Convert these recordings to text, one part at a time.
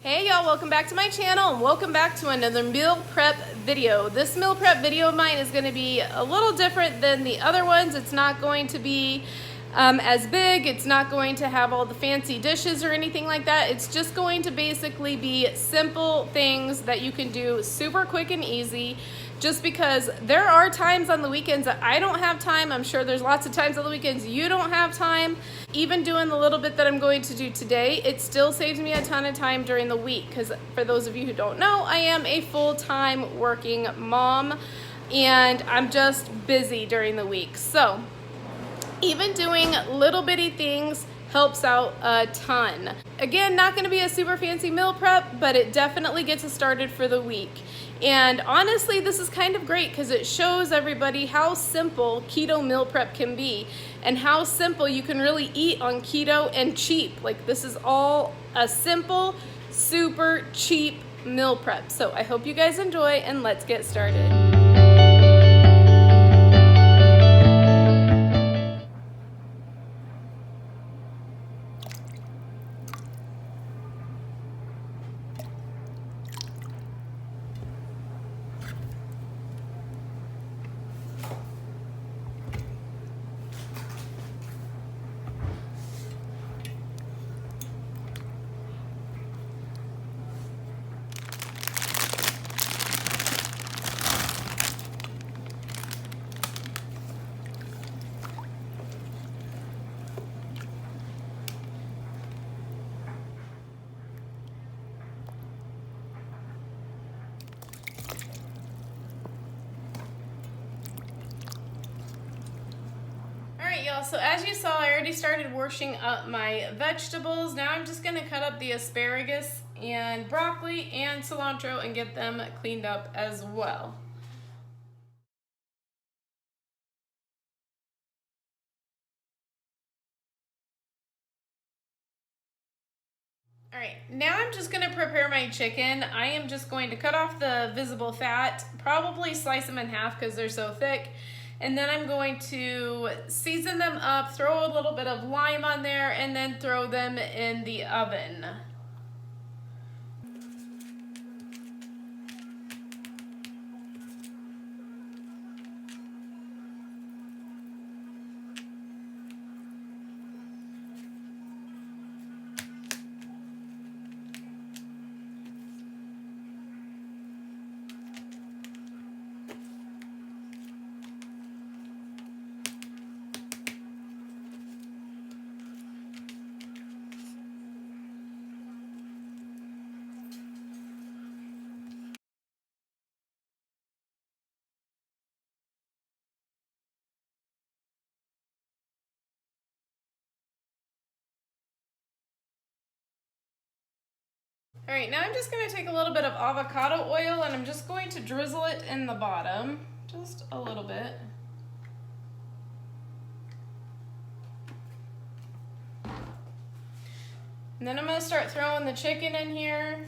Hey y'all, welcome back to my channel and welcome back to another meal prep video. This meal prep video of mine is going to be a little different than the other ones. It's not going to be as big. It's not going to have all the fancy dishes or anything like that. It's just going to basically be simple things that you can do super quick and easy, just because there are times on the weekends that I don't have time. I'm sure there's lots of times on the weekends you don't have time. Even doing the little bit that I'm going to do today, it still saves me a ton of time during the week, because for those of you who don't know, I am a full-time working mom and I'm just busy during the week. So even doing little bitty things helps out a ton. Again, not gonna be a super fancy meal prep, but it definitely gets us started for the week. And honestly, this is kind of great because it shows everybody how simple keto meal prep can be and how simple you can really eat on keto and cheap. Like, this is all a simple, super cheap meal prep. So I hope you guys enjoy, and let's get started. Y'all, so as you saw, I already started washing up my vegetables. Now I'm just gonna cut up the asparagus and broccoli and cilantro and get them cleaned up as well. All right, now I'm just gonna prepare my chicken. I am just going to cut off the visible fat, probably slice them in half because they're so thick. And then I'm going to season them up, throw a little bit of lime on there, and then throw them in the oven. All right, now I'm just gonna take a little bit of avocado oil and I'm just going to drizzle it in the bottom, just a little bit. And then I'm gonna start throwing the chicken in here.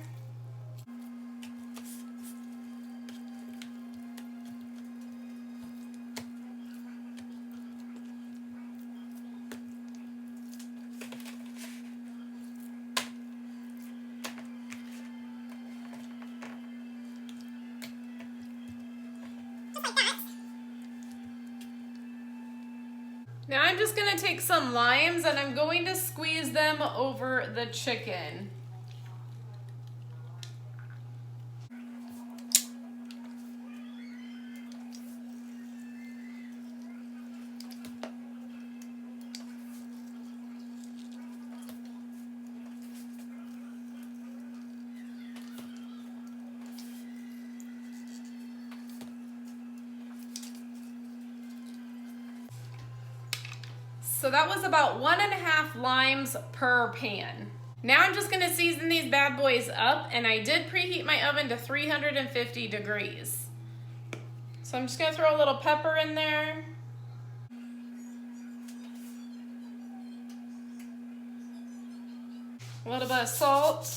Now I'm just gonna take some limes and I'm going to squeeze them over the chicken. So that was about 1.5 limes per pan. Now I'm just gonna season these bad boys up, and I did preheat my oven to 350 degrees. So I'm just gonna throw a little pepper in there. A little bit of salt.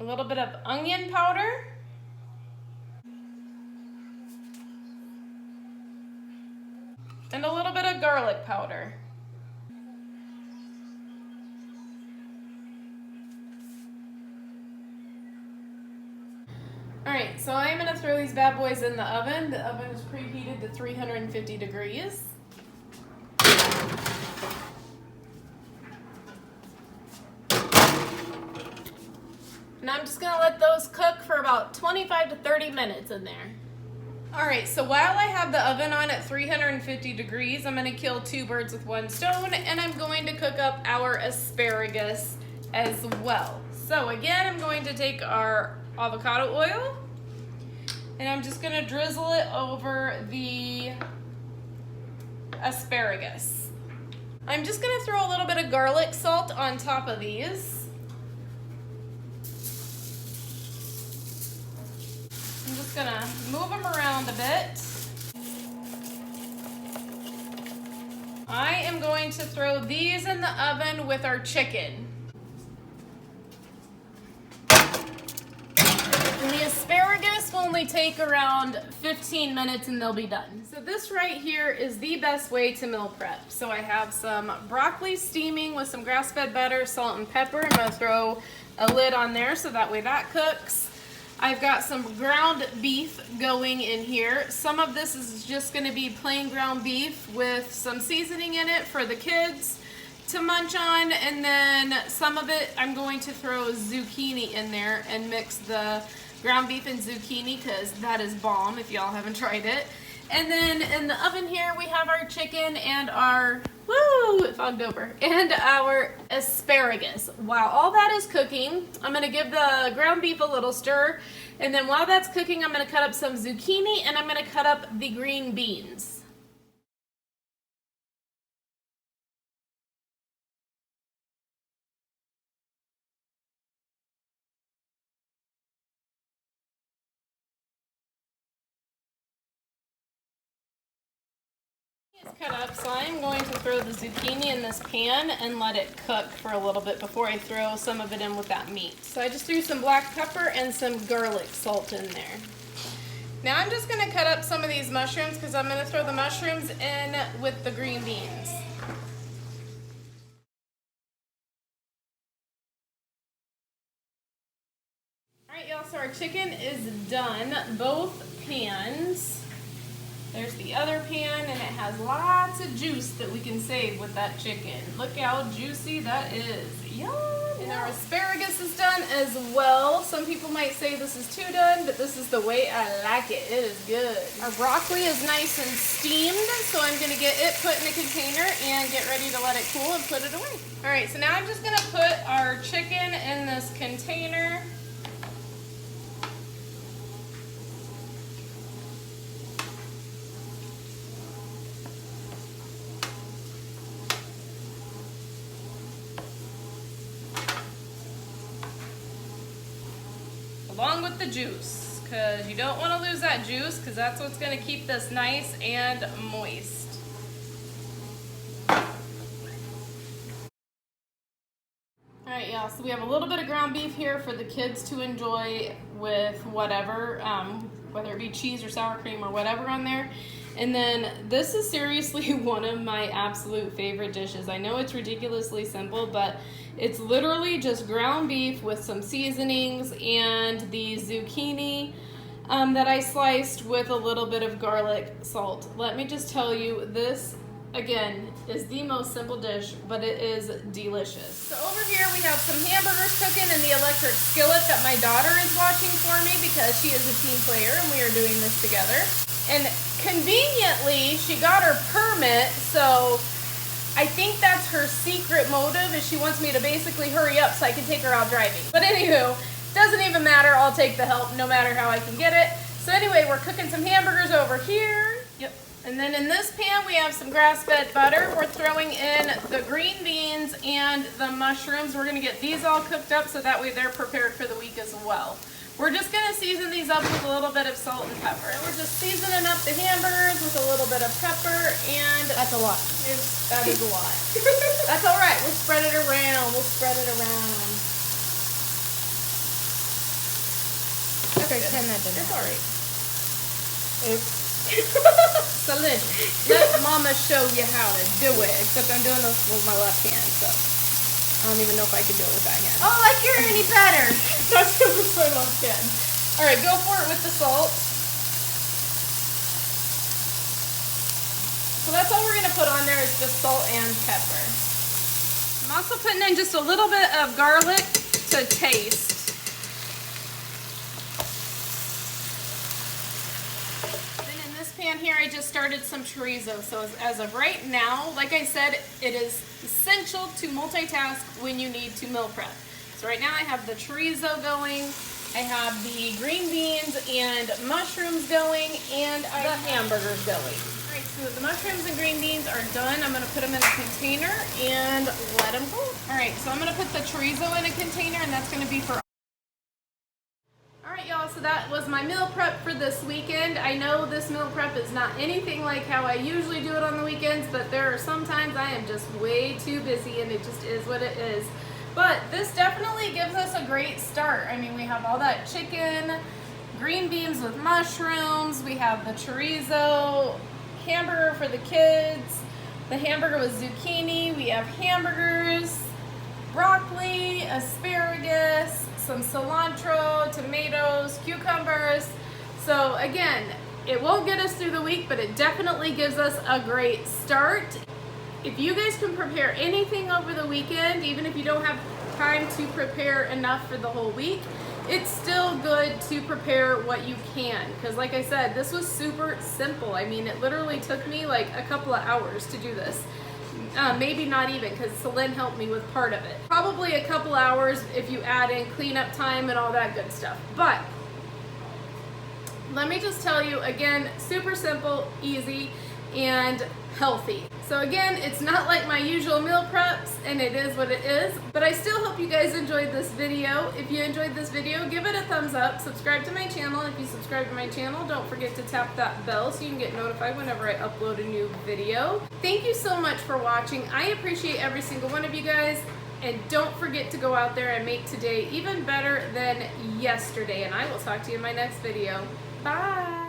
A little bit of onion powder. And a little bit of garlic powder. powder. Alright, so I'm going to throw these bad boys in the oven. The oven is preheated to 350 degrees. And I'm just going to let those cook for about 25 to 30 minutes in there. Alright, so while I have the oven on at 350 degrees, I'm going to kill two birds with one stone, and I'm going to cook up our asparagus as well. So again, I'm going to take our avocado oil, and I'm just going to drizzle it over the asparagus. I'm just going to throw a little bit of garlic salt on top of these. I'm just going to move them around a bit. I am going to throw these in the oven with our chicken. And the asparagus will only take around 15 minutes and they'll be done. So this right here is the best way to meal prep. So I have some broccoli steaming with some grass-fed butter, salt, and pepper. I'm going to throw a lid on there so that way that cooks. I've got some ground beef going in here. Some of this is just going to be plain ground beef with some seasoning in it for the kids to munch on, and then some of it I'm going to throw zucchini in there and mix the ground beef and zucchini because that is bomb if y'all haven't tried it. And then in the oven here we have our chicken and our, woo, it fogged over, and our asparagus. While all that is cooking, I'm going to give the ground beef a little stir, and then while that's cooking I'm going to cut up some zucchini and I'm going to cut up the green beans. It's cut up, so I'm going to throw the zucchini in this pan and let it cook for a little bit before I throw some of it in with that meat. So I just threw some black pepper and some garlic salt in there. Now I'm just going to cut up some of these mushrooms because I'm going to throw the mushrooms in with the green beans. Alright y'all, so our chicken is done. Both pans. There's the other pan, and it has lots of juice that we can save with that chicken. Look how juicy that is. Yum! And our asparagus is done as well. Some people might say this is too done, but this is the way I like it. It is good. Our broccoli is nice and steamed, so I'm going to get it put in a container and get ready to let it cool and put it away. Alright, so now I'm just going to put our chicken in this container. Along with the juice, because you don't want to lose that juice because that's what's going to keep this nice and moist. Alright y'all, so we have a little bit of ground beef here for the kids to enjoy with whatever, whether it be cheese or sour cream or whatever on there. And then this is seriously one of my absolute favorite dishes. I know it's ridiculously simple, but it's literally just ground beef with some seasonings and the zucchini that I sliced with a little bit of garlic salt. Let me just tell you, this again is the most simple dish, but it is delicious. So over here we have some hamburgers cooking in the electric skillet that my daughter is watching for me because she is a team player and we are doing this together. And conveniently, she got her permit, so I think that's her secret motive, is she wants me to basically hurry up so I can take her out driving. But anywho, doesn't even matter, I'll take the help no matter how I can get it. So anyway, we're cooking some hamburgers over here. Yep. And then in this pan we have some grass-fed butter. We're throwing in the green beans and the mushrooms. We're gonna get these all cooked up so that way they're prepared for the week as well. We're just going to season these up with a little bit of salt and pepper. And we're just seasoning up the hamburgers with a little bit of pepper and... That's a lot. That is a lot. That's all right. We'll spread it around. We'll spread it around. Okay, turn that down. It's all right. Oops. So let Mama show you how to do it. Except I'm doing this with my left hand, so I don't even know if I can do it with that hand. Oh, like you're any better. That's because it's my left hand. All right, go for it with the salt. So that's all we're gonna put on there is just salt and pepper. I'm also putting in just a little bit of garlic to taste. Pan here, I just started some chorizo. So as of right now, like I said, it is essential to multitask when you need to meal prep. So right now I have the chorizo going, I have the green beans and mushrooms going, and I have the hamburgers going. All right, so the mushrooms and green beans are done. I'm gonna put them in a container and let them go. All right, so I'm gonna put the chorizo in a container, and that's gonna be for y'all, so that was my meal prep for this weekend. I know this meal prep is not anything like how I usually do it on the weekends, but there are some times I am just way too busy and it just is what it is. But this definitely gives us a great start. I mean, we have all that chicken, green beans with mushrooms, we have the chorizo, hamburger for the kids, the hamburger with zucchini, we have hamburgers, broccoli, asparagus, some cilantro, tomatoes, cucumbers. So again, it won't get us through the week, but it definitely gives us a great start. If you guys can prepare anything over the weekend, even if you don't have time to prepare enough for the whole week, it's still good to prepare what you can. Because like I said, this was super simple. I mean, it literally took me like a couple of hours to do this. Maybe not even, because Celine helped me with part of it. Probably a couple hours if you add in cleanup time and all that good stuff. But let me just tell you again, super simple, easy, and healthy. So again, it's not like my usual meal preps, and it is what it is, but I still hope you guys enjoyed this video. If you enjoyed this video, give it a thumbs up, subscribe to my channel, and if you subscribe to my channel, don't forget to tap that bell so you can get notified whenever I upload a new video. Thank you so much for watching. I appreciate every single one of you guys, and don't forget to go out there and make today even better than yesterday, and I will talk to you in my next video. Bye!